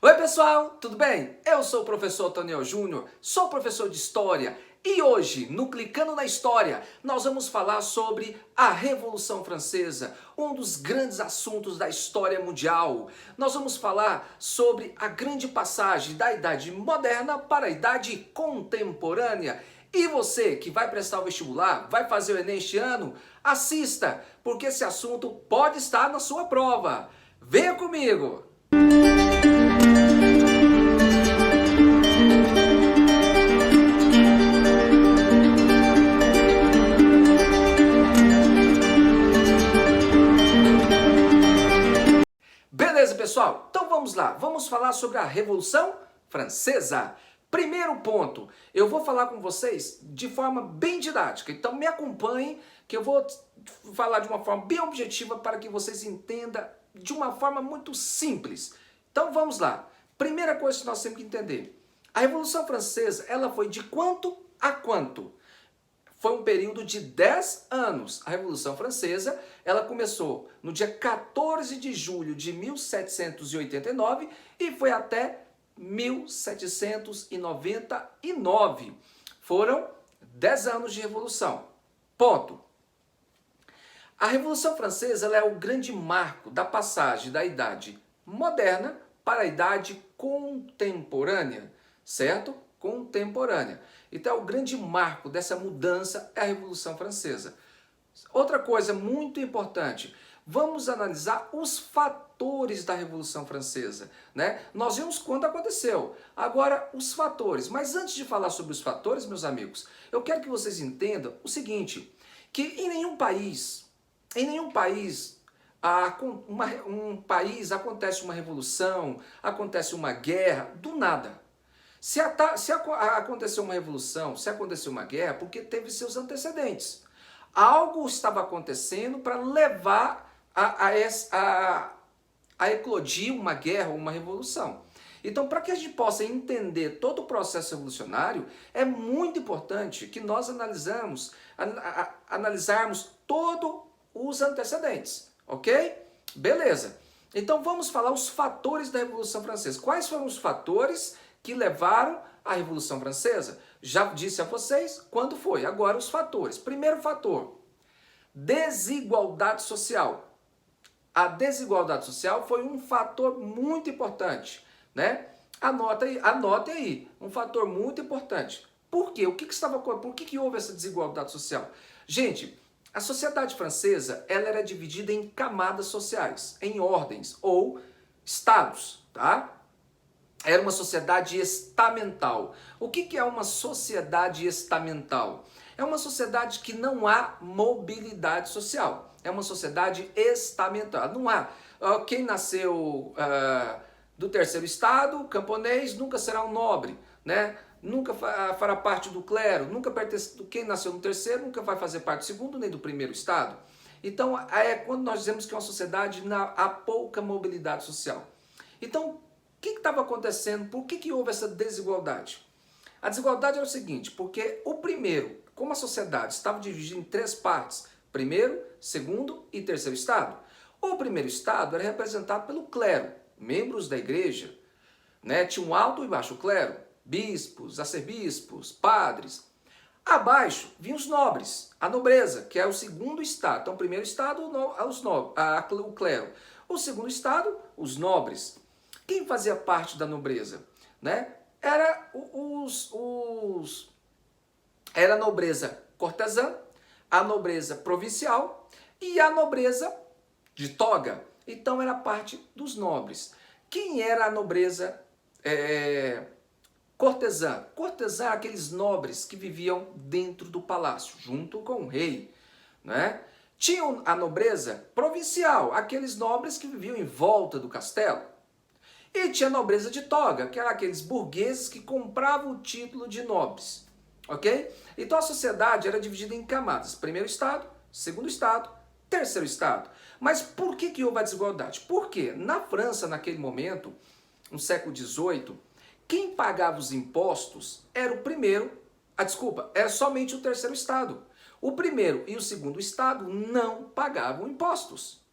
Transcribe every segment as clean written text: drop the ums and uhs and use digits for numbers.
Oi pessoal, tudo bem? Eu sou o professor Toniel Júnior, sou professor de História e hoje, no Clicando na História, nós vamos falar sobre a Revolução Francesa, um dos grandes assuntos da história mundial. Nós vamos falar sobre a grande passagem da Idade Moderna para a Idade Contemporânea. E você que vai prestar o vestibular, vai fazer o Enem este ano, assista, porque esse assunto pode estar na sua prova. Venha comigo! Beleza, pessoal? Então vamos lá. Vamos falar sobre a Revolução Francesa. Primeiro ponto, eu vou falar com vocês de forma bem didática. Então me acompanhem que eu vou falar de uma forma bem objetiva para que vocês entendam de uma forma muito simples. Então vamos lá. Primeira coisa que nós temos que entender. A Revolução Francesa, ela foi de quanto a quanto? Foi um período de 10 anos. A Revolução Francesa, ela começou no dia 14 de julho de 1789 e foi até 1799. Foram 10 anos de revolução. Ponto. A Revolução Francesa ela é o grande marco da passagem da Idade Moderna para a Idade Contemporânea, certo? Contemporânea. Então, o grande marco dessa mudança é a Revolução Francesa. Outra coisa muito importante, vamos analisar os fatores da Revolução Francesa, né? Nós vimos quando aconteceu, agora os fatores. Mas antes de falar sobre os fatores, meus amigos, eu quero que vocês entendam o seguinte, que em nenhum país, um país acontece uma revolução, acontece uma guerra, do nada. Se aconteceu uma revolução, se aconteceu uma guerra, porque teve seus antecedentes. Algo estava acontecendo para levar a eclodir uma guerra ou uma revolução. Então, para que a gente possa entender todo o processo revolucionário, é muito importante que nós analisarmos todos os antecedentes, ok? Beleza. Então, vamos falar os fatores da Revolução Francesa. Quais foram os fatores que levaram à Revolução Francesa? Já disse a vocês quando foi. Agora os fatores. Primeiro fator, desigualdade social. A desigualdade social foi um fator muito importante, né? Anote aí, um fator muito importante. Por quê? Por que houve essa desigualdade social? Gente, a sociedade francesa, ela era dividida em camadas sociais, em ordens ou estados, tá? Era uma sociedade estamental. O que é uma sociedade estamental? É uma sociedade que não há mobilidade social. É uma sociedade estamental. Não há. Quem nasceu do terceiro estado, camponês, nunca será um nobre, né? Nunca fará parte do clero. Quem nasceu no terceiro nunca vai fazer parte do segundo nem do primeiro estado. Então, é quando nós dizemos que é uma sociedade há pouca mobilidade social. Então, o que estava acontecendo? Por que houve essa desigualdade? A desigualdade era o seguinte, porque como a sociedade estava dividida em três partes, primeiro, segundo e terceiro estado, o primeiro estado era representado pelo clero, membros da igreja, né? Tinha um alto e baixo clero, bispos, arcebispos, padres. Abaixo vinham os nobres, a nobreza, que é o segundo estado. Então, o primeiro estado, o clero. O segundo estado, os nobres. Quem fazia parte da nobreza? Né? Era a nobreza cortesã, a nobreza provincial e a nobreza de toga. Então era parte dos nobres. Quem era a nobreza cortesã? Cortesã eram aqueles nobres que viviam dentro do palácio, junto com o rei. Né? Tinha a nobreza provincial, aqueles nobres que viviam em volta do castelo. E tinha a nobreza de toga, que eram aqueles burgueses que compravam o título de nobres. Ok? Então a sociedade era dividida em camadas. Primeiro estado, segundo estado, terceiro estado. Mas por que houve a desigualdade? Porque na França, naquele momento, no século XVIII, quem pagava os impostos era era somente o terceiro estado. O primeiro e o segundo estado não pagavam impostos.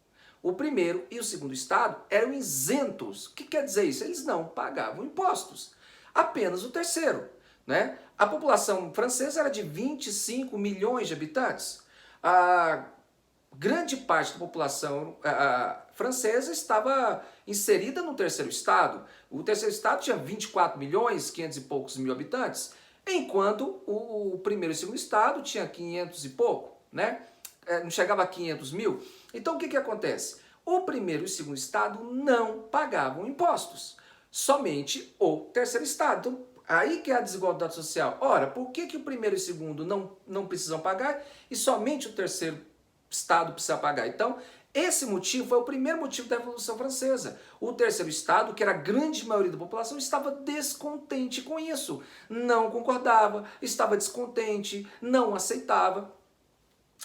o primeiro e o segundo estado eram isentos. O que quer dizer isso? Eles não pagavam impostos. Apenas o terceiro, né? A população francesa era de 25 milhões de habitantes. A grande parte da população francesa estava inserida no terceiro estado. O terceiro estado tinha 24 milhões, 500 e poucos mil habitantes, enquanto o primeiro e segundo estado tinha 500 e pouco, né? Não chegava a 500 mil. Então o que acontece? O primeiro e o segundo estado não pagavam impostos, somente o terceiro estado. Então, aí que é a desigualdade social. Ora, por que o primeiro e o segundo não precisam pagar e somente o terceiro estado precisa pagar? Então, esse motivo foi o primeiro motivo da Revolução Francesa. O terceiro estado, que era a grande maioria da população, estava descontente com isso. Não concordava, estava descontente, não aceitava.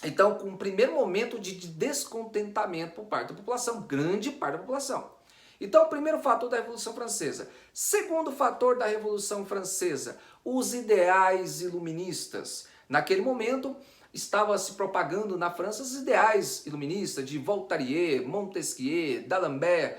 Então, com um primeiro momento de descontentamento por parte da população, grande parte da população. Então, o primeiro fator da Revolução Francesa. Segundo fator da Revolução Francesa, os ideais iluministas. Naquele momento, estava se propagando na França os ideais iluministas de Voltaire, Montesquieu, D'Alembert,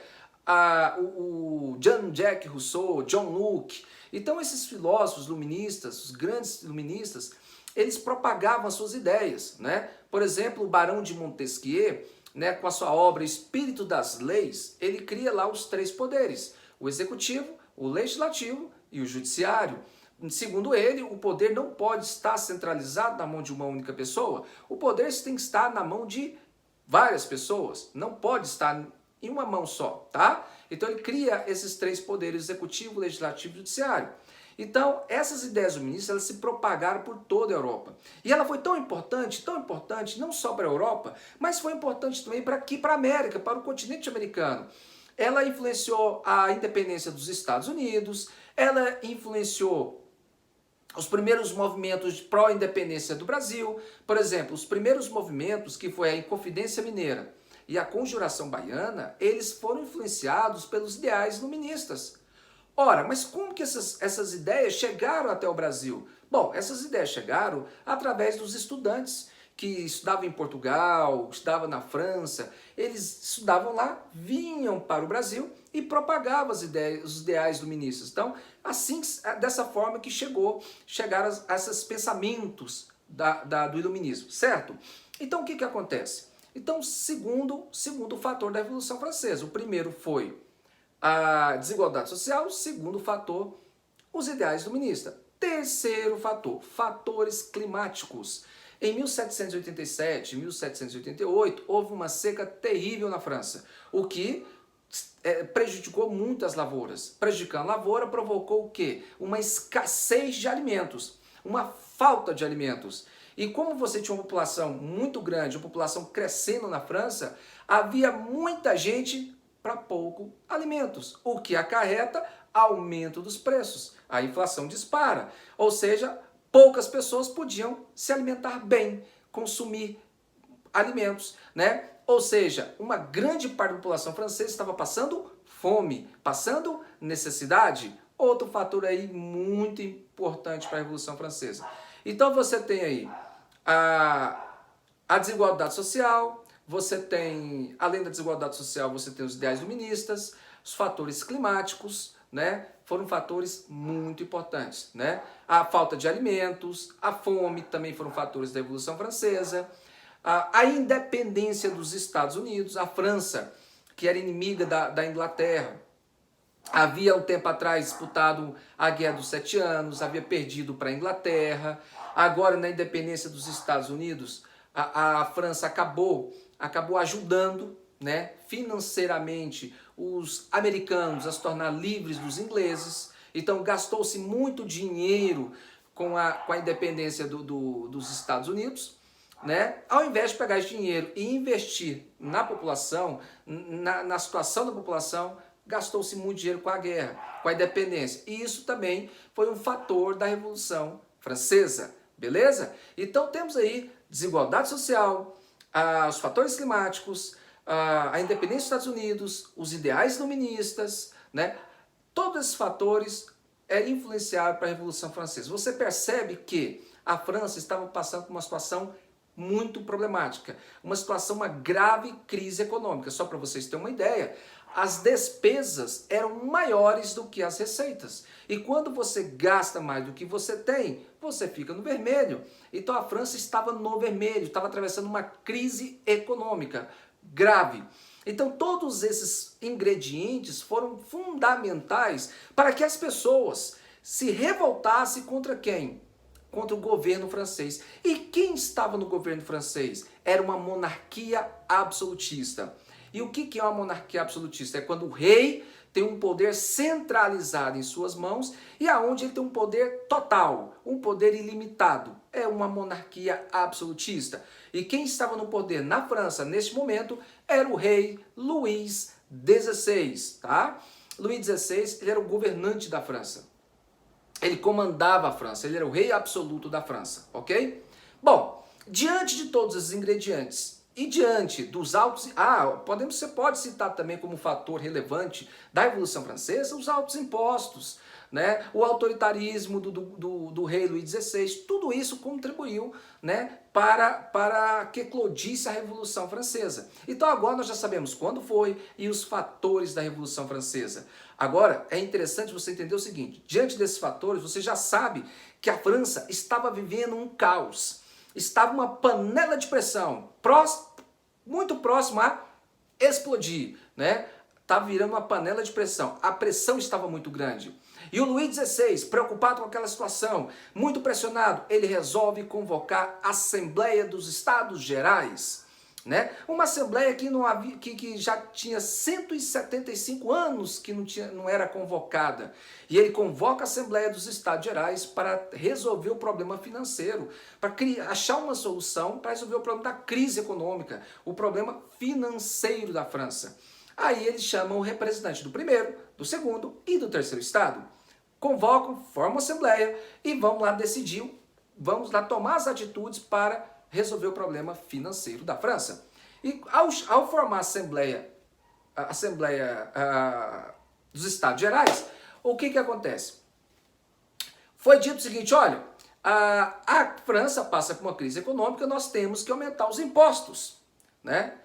o Jean-Jacques Rousseau, John Locke. Então, esses filósofos iluministas, os grandes iluministas, eles propagavam as suas ideias, né? Por exemplo, o Barão de Montesquieu, né, com a sua obra Espírito das Leis, ele cria lá os três poderes, o executivo, o legislativo e o judiciário. Segundo ele, o poder não pode estar centralizado na mão de uma única pessoa, o poder tem que estar na mão de várias pessoas, não pode estar em uma mão só, tá? Então ele cria esses três poderes, executivo, legislativo e judiciário. Então, essas ideias iluministas, elas se propagaram por toda a Europa. E ela foi tão importante, não só para a Europa, mas foi importante também para aqui, para a América, para o continente americano. Ela influenciou a independência dos Estados Unidos, ela influenciou os primeiros movimentos de pró-independência do Brasil. Por exemplo, os primeiros movimentos, que foi a Inconfidência Mineira e a Conjuração Baiana, eles foram influenciados pelos ideais iluministas. Ora, mas como que essas ideias chegaram até o Brasil? Bom, essas ideias chegaram através dos estudantes que estudavam em Portugal, estudavam na França. Eles estudavam lá, vinham para o Brasil e propagavam as ideias, os ideais iluministas. Então, assim, dessa forma que chegaram esses pensamentos do iluminismo, certo? Então, o que acontece? Então, segundo fator da Revolução Francesa, o primeiro foi a desigualdade social. Segundo fator, os ideais iluministas. Terceiro fator, fatores climáticos. Em 1787, 1788, houve uma seca terrível na França, o que prejudicou muito as lavouras. Prejudicando a lavoura, provocou o quê? Uma escassez de alimentos, uma falta de alimentos. E como você tinha uma população muito grande, uma população crescendo na França, havia muita gente para pouco alimentos, o que acarreta aumento dos preços. A inflação dispara, ou seja, poucas pessoas podiam se alimentar bem, consumir alimentos, né? Ou seja, uma grande parte da população francesa estava passando fome, passando necessidade. Outro fator aí muito importante para a Revolução Francesa. Então você tem aí a desigualdade social. Você tem, além da desigualdade social, você tem os ideais iluministas, os fatores climáticos, né? Foram fatores muito importantes, né? A falta de alimentos, a fome também foram fatores da Revolução Francesa, a independência dos Estados Unidos, a França, que era inimiga da Inglaterra, havia um tempo atrás disputado a Guerra dos 7 Anos, havia perdido para a Inglaterra. Agora, na independência dos Estados Unidos, a França acabou ajudando, né, financeiramente os americanos a se tornar livres dos ingleses. Então gastou-se muito dinheiro com a independência dos Estados Unidos, né? Ao invés de pegar esse dinheiro e investir na população, na situação da população, gastou-se muito dinheiro com a guerra, com a independência. E isso também foi um fator da Revolução Francesa, beleza? Então temos aí desigualdade social, os fatores climáticos, a independência dos Estados Unidos, os ideais iluministas, né? Todos esses fatores influenciaram para a Revolução Francesa. Você percebe que a França estava passando por uma situação muito problemática, uma grave crise econômica. Só para vocês terem uma ideia, as despesas eram maiores do que as receitas. E quando você gasta mais do que você tem, você fica no vermelho. Então a França estava no vermelho, estava atravessando uma crise econômica grave. Então todos esses ingredientes foram fundamentais para que as pessoas se revoltassem contra quem? Contra o governo francês. E quem estava no governo francês? Era uma monarquia absolutista. E o que é uma monarquia absolutista? É quando o rei tem um poder centralizado em suas mãos e aonde ele tem um poder total, um poder ilimitado. É uma monarquia absolutista. E quem estava no poder na França neste momento era o rei Luís XVI, tá? Luís XVI, ele era o governante da França. Ele comandava a França, ele era o rei absoluto da França, ok? Bom, diante de todos esses ingredientes e diante dos altos... você pode citar também como fator relevante da Revolução Francesa os altos impostos, né? O autoritarismo do rei Luís XVI, tudo isso contribuiu, né, para que eclodisse a Revolução Francesa. Então agora nós já sabemos quando foi e os fatores da Revolução Francesa. Agora é interessante você entender o seguinte, diante desses fatores você já sabe que a França estava vivendo um caos, estava uma panela de pressão, muito próximo a explodir, né? Estava virando uma panela de pressão, a pressão estava muito grande. E o Luís XVI, preocupado com aquela situação, muito pressionado, ele resolve convocar a Assembleia dos Estados Gerais, né? Uma assembleia que já tinha 175 anos que não era convocada. E ele convoca a Assembleia dos Estados Gerais para resolver o problema financeiro, para achar uma solução para resolver o problema da crise econômica, o problema financeiro da França. Aí eles chamam o representante do primeiro, do segundo e do terceiro estado. Convocam, formam a Assembleia e vamos lá decidir, vamos lá tomar as atitudes para resolver o problema financeiro da França. E ao formar a Assembleia dos Estados Gerais, o que acontece? Foi dito o seguinte, olha, a França passa por uma crise econômica, nós temos que aumentar os impostos, né?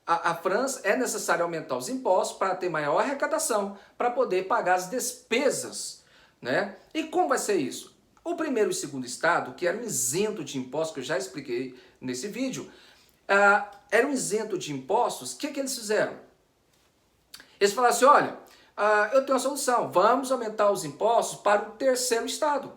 A França é necessário aumentar os impostos para ter maior arrecadação, para poder pagar as despesas, né? E como vai ser isso? O primeiro e o segundo estado, que eram isento de impostos, que eu já expliquei nesse vídeo, eram isentos de impostos. O que eles fizeram? Eles falaram assim, olha, eu tenho uma solução, vamos aumentar os impostos para o terceiro estado.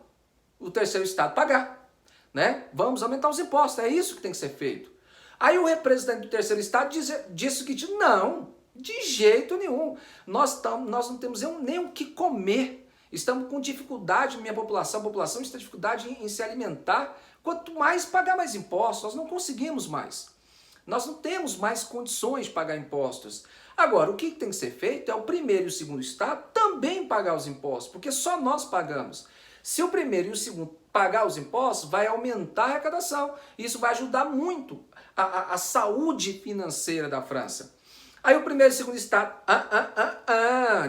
O terceiro estado pagar, né? Vamos aumentar os impostos, é isso que tem que ser feito. Aí o representante do terceiro estado disse o seguinte, não, de jeito nenhum, nós não temos nem o que comer, estamos com dificuldade, a população está com dificuldade em se alimentar, quanto mais pagar mais impostos, nós não conseguimos mais, nós não temos mais condições de pagar impostos. Agora, o que tem que ser feito é o primeiro e o segundo estado também pagar os impostos, porque só nós pagamos. Se o primeiro e o segundo pagar os impostos, vai aumentar a arrecadação. Isso vai ajudar muito a saúde financeira da França. Aí o primeiro e o segundo estado,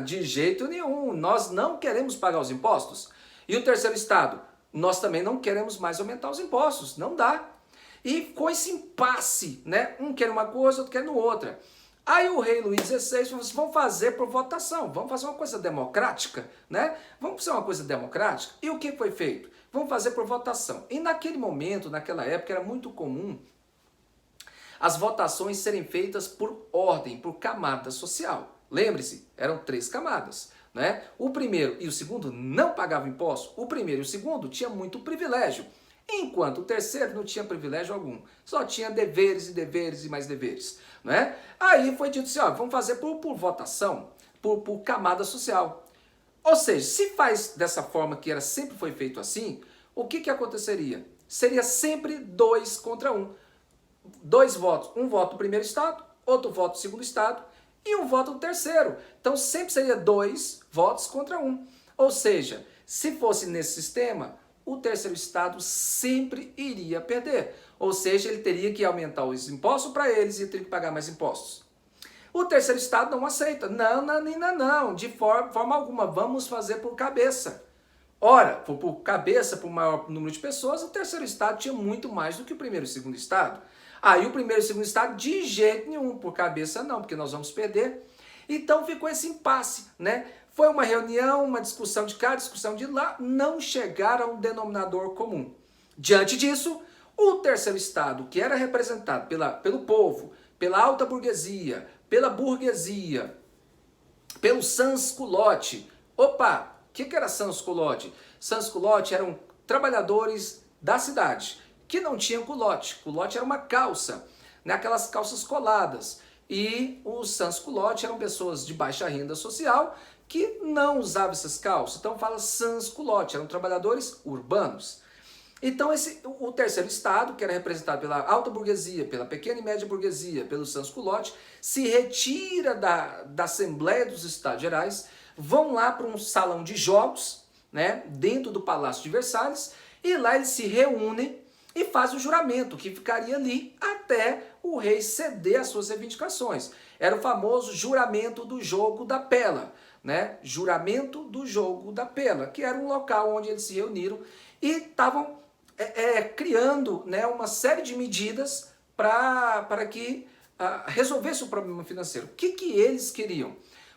de jeito nenhum, nós não queremos pagar os impostos. E o terceiro estado, nós também não queremos mais aumentar os impostos, não dá. E ficou esse impasse, né? Um quer uma coisa, outro quer outra. Aí o rei Luís XVI falou assim, vamos fazer por votação, vamos fazer uma coisa democrática, né? Vamos fazer uma coisa democrática. E o que foi feito? Vamos fazer por votação. E naquele momento, naquela época, era muito comum as votações serem feitas por ordem, por camada social. Lembre-se, eram 3 camadas, né? O primeiro e o segundo não pagavam impostos. O primeiro e o segundo tinham muito privilégio, enquanto o terceiro não tinha privilégio algum. Só tinha deveres e deveres e mais deveres, né? Aí foi dito assim, ó, vamos fazer por votação, por camada social. Ou seja, se faz dessa forma que sempre foi feito assim, o que aconteceria? Seria sempre 2 contra 1. 2 votos, um voto do primeiro estado, outro voto do segundo estado e um voto do terceiro. Então sempre seria 2 votos contra 1. Ou seja, se fosse nesse sistema, o terceiro estado sempre iria perder. Ou seja, ele teria que aumentar os impostos para eles e teria que pagar mais impostos. O terceiro estado não aceita. Não, de forma alguma, vamos fazer por cabeça. Ora, por cabeça, por maior número de pessoas, o terceiro estado tinha muito mais do que o primeiro e o segundo estado. Aí o primeiro e o segundo estado, de jeito nenhum, por cabeça não, porque nós vamos perder. Então ficou esse impasse, né? Foi uma reunião, uma discussão de cá, discussão de lá, não chegaram a um denominador comum. Diante disso, o terceiro estado, que era representado pelo povo, pela alta burguesia, pela burguesia, pelo sans-culotte. Opa, o que era sans-culotte? Sans-culotte eram trabalhadores da cidade que não tinham culotte. Culotte era uma calça, né? Aquelas calças coladas. E os sans-culotte eram pessoas de baixa renda social que não usavam essas calças. Então fala sans-culotte, eram trabalhadores urbanos. Então o terceiro estado, que era representado pela alta burguesia, pela pequena e média burguesia, pelo sans-culotte, se retira da Assembleia dos Estados Gerais, vão lá para um salão de jogos, né, dentro do Palácio de Versalhes, e lá eles se reúnem e fazem o juramento, que ficaria ali até o rei ceder às suas reivindicações. Era o famoso juramento do jogo da Pela, né? Juramento do jogo da Pela, que era um local onde eles se reuniram e estavam criando, né, uma série de medidas para que resolvesse o problema financeiro. O que eles queriam?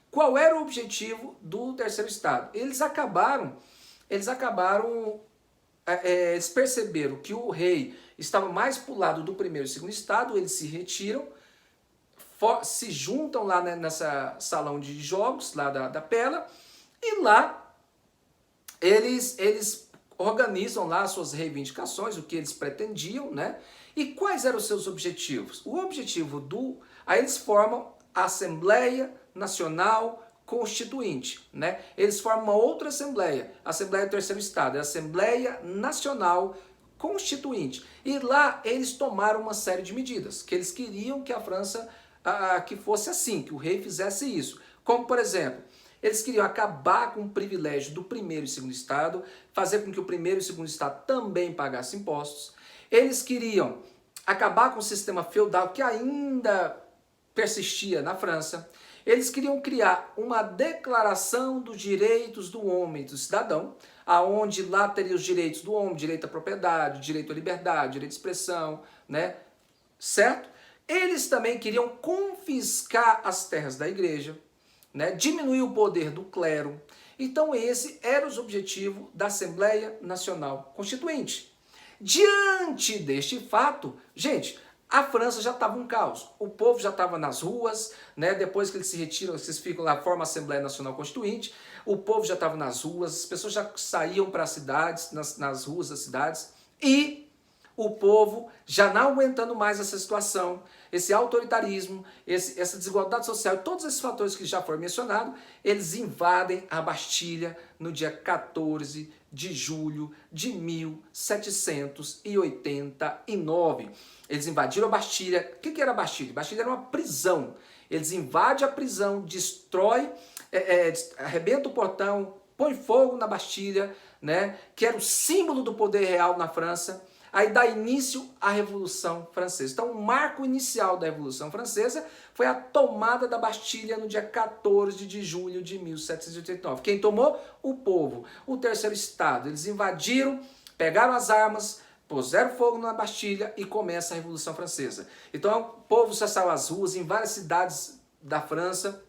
Qual era o objetivo do terceiro estado? Eles perceberam que o rei estava mais para o lado do primeiro e segundo estado, eles se retiram, se juntam lá, né, nessa salão de jogos lá da Pela, e lá eles organizam lá as suas reivindicações, o que eles pretendiam, né? E quais eram os seus objetivos? O objetivo aí eles formam a Assembleia Nacional Constituinte, né? Eles formam uma outra Assembleia, a Assembleia do Terceiro Estado, a Assembleia Nacional Constituinte. E lá eles tomaram uma série de medidas, que eles queriam que a França, que fosse assim, que o rei fizesse isso. Como, por exemplo, eles queriam acabar com o privilégio do primeiro e segundo estado, fazer com que o primeiro e segundo estado também pagassem impostos. Eles queriam acabar com o sistema feudal que ainda persistia na França. Eles queriam criar uma declaração dos direitos do homem e do cidadão, aonde lá teria os direitos do homem, direito à propriedade, direito à liberdade, direito de expressão, né? Certo? Eles também queriam confiscar as terras da igreja, né? Diminuir o poder do clero. Então esse era o objetivo da Assembleia Nacional Constituinte. Diante deste fato, gente, a França já estava um caos. O povo já estava nas ruas, né? Depois que eles se retiram, eles ficam lá, formam a Assembleia Nacional Constituinte, o povo já estava nas ruas, as pessoas já saíam para as cidades, nas ruas das cidades, e o povo já não aguentando mais essa situação, esse autoritarismo, essa desigualdade social, e todos esses fatores que já foram mencionados, eles invadem a Bastilha no dia 14 de julho de 1789. Eles invadiram a Bastilha. O que era a Bastilha? A Bastilha era uma prisão. Eles invadem a prisão, destrói, arrebenta o portão, põe fogo na Bastilha, né, que era o símbolo do poder real na França. Aí dá início à Revolução Francesa. Então, o marco inicial da Revolução Francesa foi a tomada da Bastilha no dia 14 de julho de 1789. Quem tomou? O povo, o terceiro estado. Eles invadiram, pegaram as armas, puseram fogo na Bastilha e começa a Revolução Francesa. Então, o povo já saiu às ruas em várias cidades da França,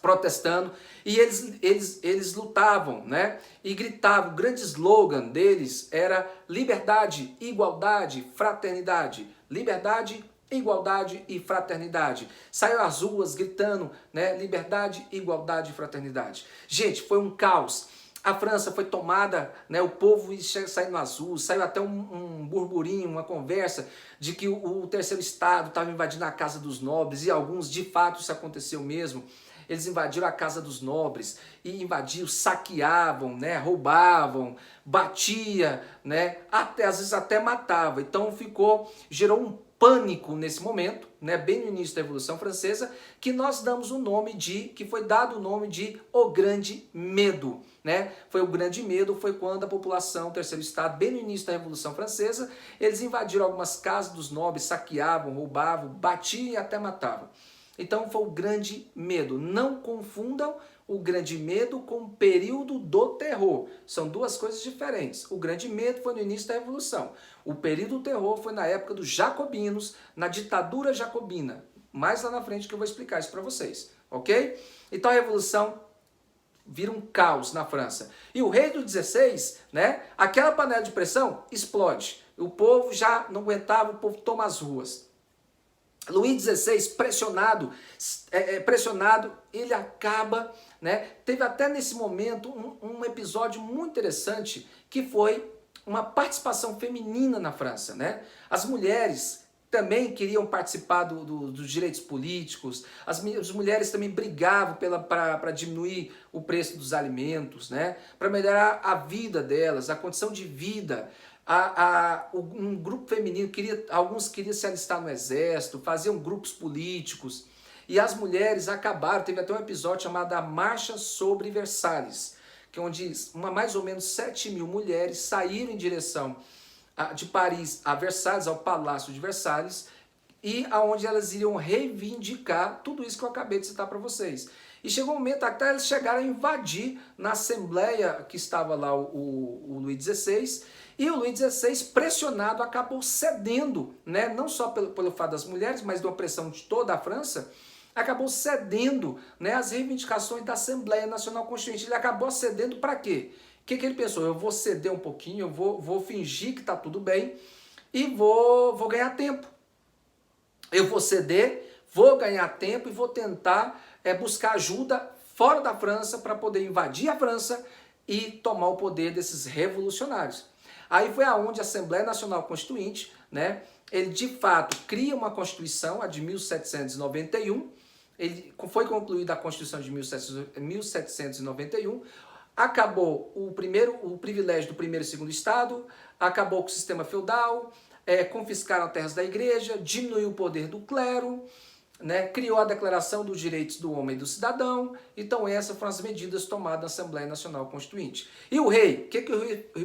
protestando, e eles lutavam, né? E gritavam. O grande slogan deles era liberdade, igualdade, fraternidade. Liberdade, igualdade e fraternidade. Saiu às ruas gritando, né? Liberdade, igualdade e fraternidade. Gente, foi um caos. A França foi tomada, né? O povo saindo às ruas, saiu até um burburinho, uma conversa de que o terceiro estado estava invadindo a casa dos nobres, e alguns, de fato, isso aconteceu mesmo. Eles invadiram a casa dos nobres, e invadiam, saqueavam, né, roubavam, batia, né, às vezes até matava. Então gerou um pânico nesse momento, né, bem no início da Revolução Francesa, que nós damos que foi dado o nome de O Grande Medo, né? O Grande Medo foi quando a população, o terceiro estado, bem no início da Revolução Francesa, eles invadiram algumas casas dos nobres, saqueavam, roubavam, batiam e até matavam. Então foi o Grande Medo. Não confundam o grande medo com o período do terror. São duas coisas diferentes. O grande medo foi no início da Revolução. O período do terror foi na época dos jacobinos, na ditadura jacobina. Mais lá na frente que eu vou explicar isso para vocês, ok? Então a Revolução vira um caos na França. E o rei do 16, né, aquela panela de pressão explode. O povo já não aguentava, o povo toma as ruas. Luís XVI, pressionado, ele acaba, né? Teve até nesse momento um episódio muito interessante, que foi uma participação feminina na França, né? As mulheres também queriam participar dos direitos políticos, as mulheres também brigavam para diminuir o preço dos alimentos, né? Para melhorar a vida delas, a condição de vida. Um grupo feminino, alguns queriam se alistar no exército, faziam grupos políticos, e as mulheres acabaram, teve até um episódio chamado A Marcha sobre Versalhes, que é onde mais ou menos 7.000 mulheres saíram em direção de Paris a Versalhes, ao Palácio de Versalhes, e aonde elas iriam reivindicar tudo isso que eu acabei de citar para vocês. E chegou um momento até eles chegaram a invadir na Assembleia que estava lá o Luís XVI, e o Luís XVI, pressionado, acabou cedendo, né? Não só pelo fato das mulheres, mas da opressão de toda a França, acabou cedendo, né, as reivindicações da Assembleia Nacional Constituinte. Ele acabou cedendo para quê? O que ele pensou? Eu vou ceder um pouquinho, eu vou fingir que está tudo bem e vou ganhar tempo. Eu vou ceder, vou ganhar tempo e vou tentar buscar ajuda fora da França para poder invadir a França e tomar o poder desses revolucionários. Aí foi aonde a Assembleia Nacional Constituinte, né, ele de fato cria uma Constituição, a de 1791, foi concluída a Constituição de 1791, acabou o privilégio do primeiro e segundo Estado, acabou com o sistema feudal, confiscaram as terras da igreja, diminuiu o poder do clero, né, criou a Declaração dos Direitos do Homem e do Cidadão. Então essas foram as medidas tomadas na Assembleia Nacional Constituinte. E o rei, o que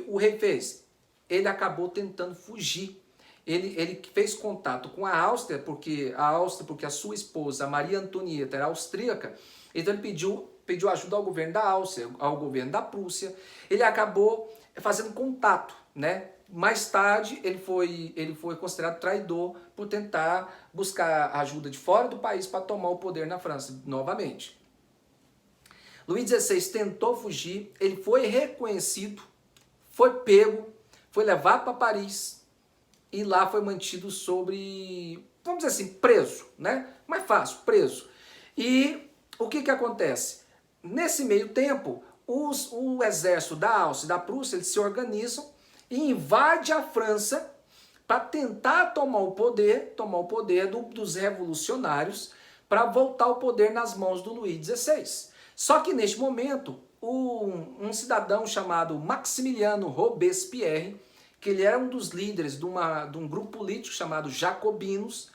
o rei fez? Ele acabou tentando fugir. Ele fez contato com a Áustria, porque a sua esposa, Maria Antonieta, era austríaca, então ele pediu ajuda ao governo da Áustria, ao governo da Prússia. Ele acabou fazendo contato, né? Mais tarde, ele foi considerado traidor por tentar buscar ajuda de fora do país para tomar o poder na França novamente. Luís XVI tentou fugir, ele foi reconhecido, foi pego, foi levado para Paris e lá foi mantido vamos dizer assim, preso, né? Mais fácil, preso. E o que acontece? Nesse meio tempo, o exército da Áustria e da Prússia, eles se organizam e invade a França para tentar tomar o poder dos revolucionários para voltar o poder nas mãos do Luís XVI. Só que neste momento, um cidadão chamado Maximiliano Robespierre, que ele era um dos líderes de um grupo político chamado Jacobinos,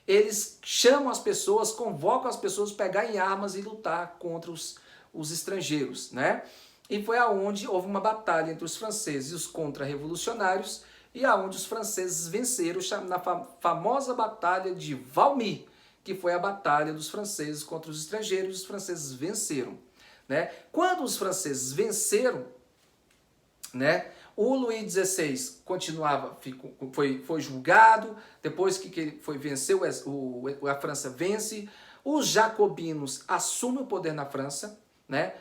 eles chamam as pessoas, convocam as pessoas para pegarem armas e lutar contra os estrangeiros, né? E foi aonde houve uma batalha entre os franceses e os contra-revolucionários, e aonde os franceses venceram na famosa Batalha de Valmy, que foi a batalha dos franceses contra os estrangeiros, e os franceses venceram, né? Quando os franceses venceram, né, o Luís XVI foi julgado, depois que ele venceu, a França vence, os jacobinos assumem o poder na França, né?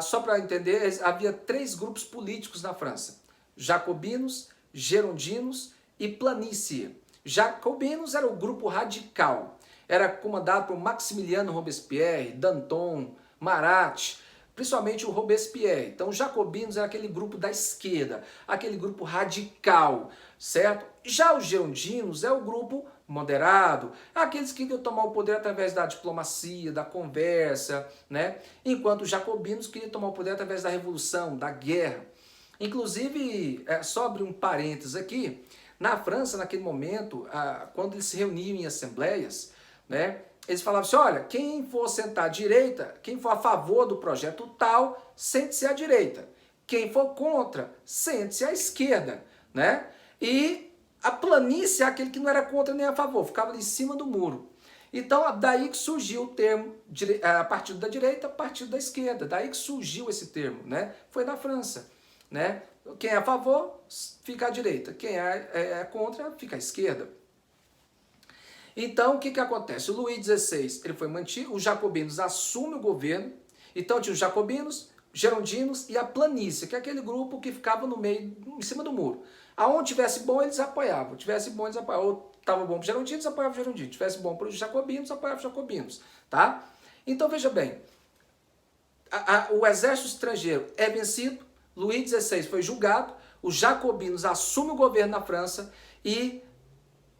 Só para entender, havia 3 grupos políticos na França: jacobinos, gerondinos e planície. Jacobinos era o grupo radical, era comandado por Maximiliano Robespierre, Danton, Marat, principalmente o Robespierre. Então os jacobinos era aquele grupo da esquerda, aquele grupo radical, certo? Já os gerondinos é o grupo moderado, aqueles que queriam tomar o poder através da diplomacia, da conversa, né? Enquanto os jacobinos queriam tomar o poder através da revolução, da guerra. Inclusive, só abrir um parênteses aqui, na França, naquele momento, quando eles se reuniam em assembleias, né, eles falavam assim: olha, quem for sentar à direita, quem for a favor do projeto tal, sente-se à direita. Quem for contra, sente-se à esquerda, né? E a planície é aquele que não era contra nem a favor, ficava ali em cima do muro. Então, daí que surgiu o termo partido da direita, partido da esquerda. Daí que surgiu esse termo, né? Foi na França, né? Quem é a favor, fica à direita. Quem é contra, fica à esquerda. Então, o que que acontece? O Luís XVI, ele foi mantido, os jacobinos assumem o governo. Então, tinha os jacobinos, gerondinos e a planície, que é aquele grupo que ficava no meio, em cima do muro. Aonde tivesse bom, eles apoiavam. Tivesse bom, eles apoiavam. Ou estava bom para os gerondinos, apoiavam os gerondinos. Tivesse bom para os jacobinos, apoiavam os jacobinos. Tá? Então, veja bem, o exército estrangeiro é vencido, Luís XVI foi julgado, os jacobinos assumem o governo na França e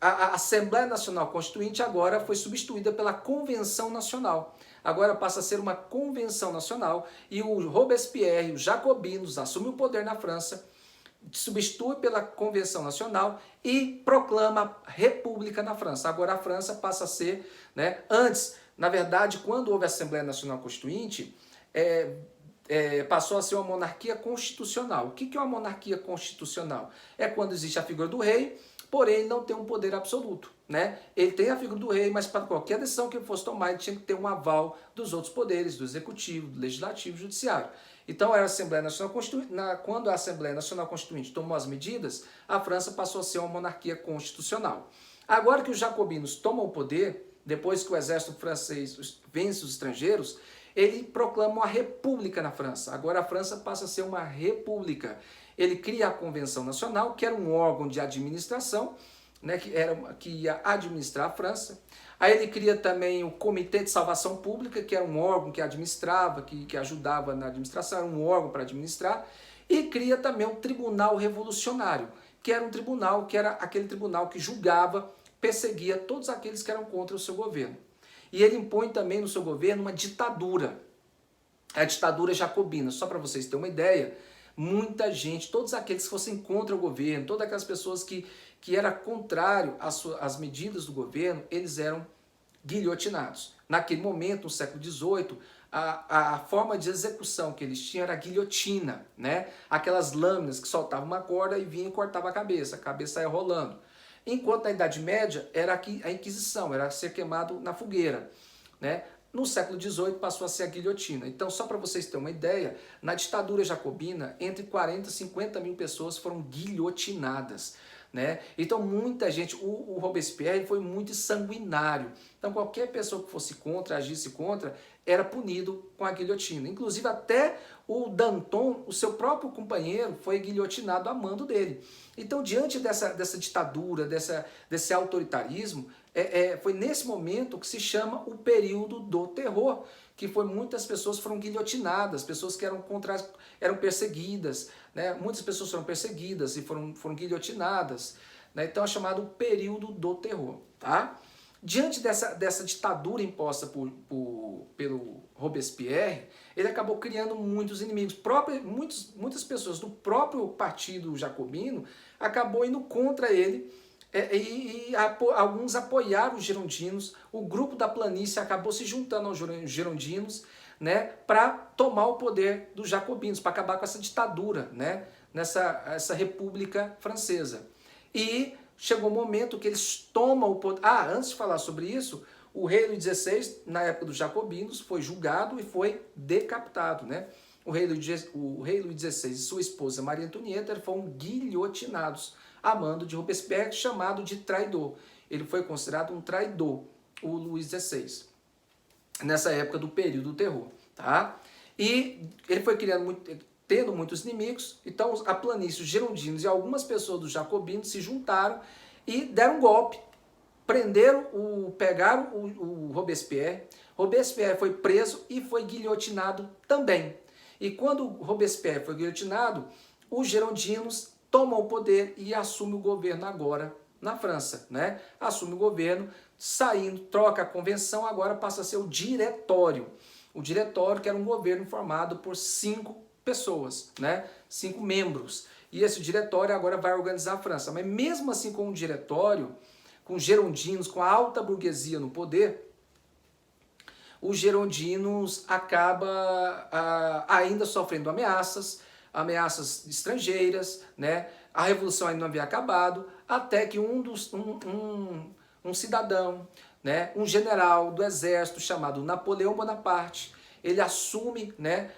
a Assembleia Nacional Constituinte agora foi substituída pela Convenção Nacional. Agora passa a ser uma Convenção Nacional e o Robespierre, os jacobinos, assumem o poder na França, substitui pela Convenção Nacional e proclama República na França. Agora a França passa a ser, né, antes, na verdade, quando houve a Assembleia Nacional Constituinte, passou a ser uma monarquia constitucional. O que é uma monarquia constitucional? É quando existe a figura do rei, porém ele não tem um poder absoluto, né? Ele tem a figura do rei, mas para qualquer decisão que ele fosse tomar, ele tinha que ter um aval dos outros poderes, do executivo, do legislativo, do judiciário. Então era a Assembleia Nacional Constituinte, quando a Assembleia Nacional Constituinte tomou as medidas, a França passou a ser uma monarquia constitucional. Agora que os jacobinos tomam o poder, depois que o exército francês vence os estrangeiros, ele proclama uma república na França. Agora a França passa a ser uma república. Ele cria a Convenção Nacional, que era um órgão de administração, né, que ia administrar a França. Aí ele cria também o Comitê de Salvação Pública, que era um órgão que administrava, que ajudava na administração, era um órgão para administrar. E cria também o Tribunal Revolucionário, que era um tribunal, que era aquele tribunal que julgava, perseguia todos aqueles que eram contra o seu governo. E ele impõe também no seu governo uma ditadura, a ditadura jacobina. Só para vocês terem uma ideia, muita gente, todos aqueles que fossem contra o governo, todas aquelas pessoas que era contrário às medidas do governo, eles eram guilhotinados. Naquele momento, no século XVIII, a forma de execução que eles tinham era a guilhotina, né? Aquelas lâminas que soltavam uma corda e vinha e cortava a cabeça ia rolando. Enquanto na Idade Média era a Inquisição, era ser queimado na fogueira, né? No século XVIII passou a ser a guilhotina. Então, só para vocês terem uma ideia, na ditadura jacobina, entre 40 e 50 mil pessoas foram guilhotinadas, né? Então, muita gente, o Robespierre foi muito sanguinário. Então, qualquer pessoa que fosse contra, agisse contra, era punido com a guilhotina. Inclusive, até o Danton, o seu próprio companheiro, foi guilhotinado a mando dele. Então, diante dessa ditadura, desse autoritarismo, foi nesse momento que se chama o período do terror, que foi muitas pessoas foram guilhotinadas, pessoas que eram perseguidas, né? Muitas pessoas foram perseguidas e foram guilhotinadas, né? Então é chamado período do terror, tá? Diante dessa ditadura imposta pelo Robespierre, ele acabou criando muitos inimigos. Muitas pessoas do próprio partido jacobino acabou indo contra ele, alguns apoiaram os gerondinos. O grupo da planície acabou se juntando aos gerondinos, né, para tomar o poder dos jacobinos, para acabar com essa ditadura, né, essa República Francesa. E chegou o momento que eles tomam o poder. Antes de falar sobre isso, o rei Luís XVI, na época dos jacobinos, foi julgado e foi decapitado, né? O rei Luís XVI e sua esposa Maria Antonieta foram guilhotinados a mando de Robespierre, chamado de traidor. Ele foi considerado um traidor, o Luís XVI, nessa época do período do terror, tá? E ele foi tendo muitos inimigos, então a planície, os gerondinos e algumas pessoas dos jacobinos se juntaram e deram um golpe, pegaram o Robespierre. Robespierre foi preso e foi guilhotinado também. E quando Robespierre foi guilhotinado, os gerondinos tomam o poder e assumem o governo agora na França, né? Assume o governo, troca a convenção, agora passa a ser o diretório. O diretório, que era um governo formado por 5 pessoas, né? 5 membros. E esse diretório agora vai organizar a França. Mas mesmo assim, com o diretório, com gerondinos, com a alta burguesia no poder, os gerondinos acabam ainda sofrendo ameaças estrangeiras, né? A revolução ainda não havia acabado, até que um cidadão né, um general do exército chamado Napoleão Bonaparte. Ele assume, né,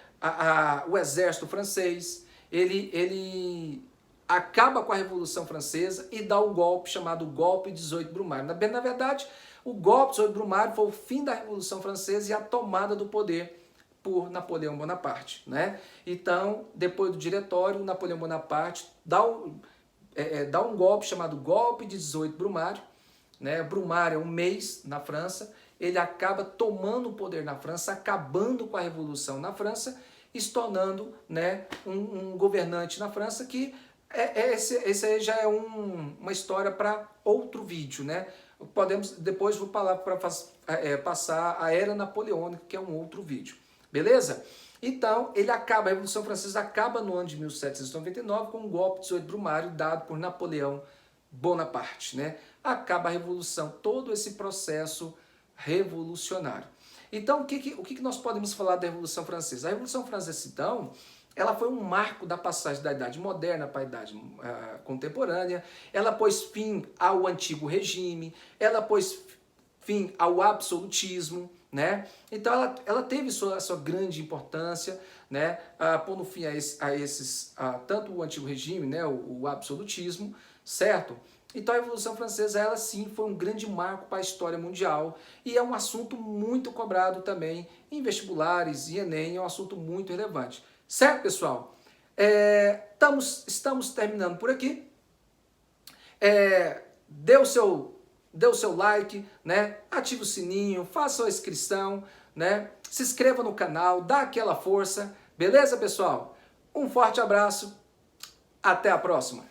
o exército francês, ele acaba com a Revolução Francesa e dá o golpe chamado golpe 18 Brumário. Na verdade, o golpe 18 Brumário foi o fim da Revolução Francesa e a tomada do poder por Napoleão Bonaparte, né? Então, depois do diretório, Napoleão Bonaparte dá um golpe chamado golpe de 18 Brumário, né? Brumário é um mês na França, ele acaba tomando o poder na França, acabando com a Revolução na França, e se tornando, né, um governante na França que esse aí já é uma história para outro vídeo, né? Depois vou falar para passar a Era Napoleônica, que é um outro vídeo, beleza? Então, a Revolução Francesa acaba no ano de 1799 com um golpe de 18 Brumário dado por Napoleão Bonaparte, né? Acaba a Revolução, todo esse processo revolucionário. Então, o que nós podemos falar da Revolução Francesa? A Revolução Francesa, então, ela foi um marco da passagem da Idade Moderna para a Idade Contemporânea, ela pôs fim ao antigo regime, ela pôs fim ao absolutismo, né? Então ela teve sua grande importância, né? Pondo fim tanto o antigo regime, né? o absolutismo, certo? Então a Revolução Francesa, ela sim foi um grande marco para a história mundial e é um assunto muito cobrado também em vestibulares e Enem, é um assunto muito relevante. Certo, pessoal? Estamos terminando por aqui. Dê o seu like, né? Ative o sininho, faça a inscrição, né? Se inscreva no canal, dá aquela força. Beleza, pessoal? Um forte abraço. Até a próxima.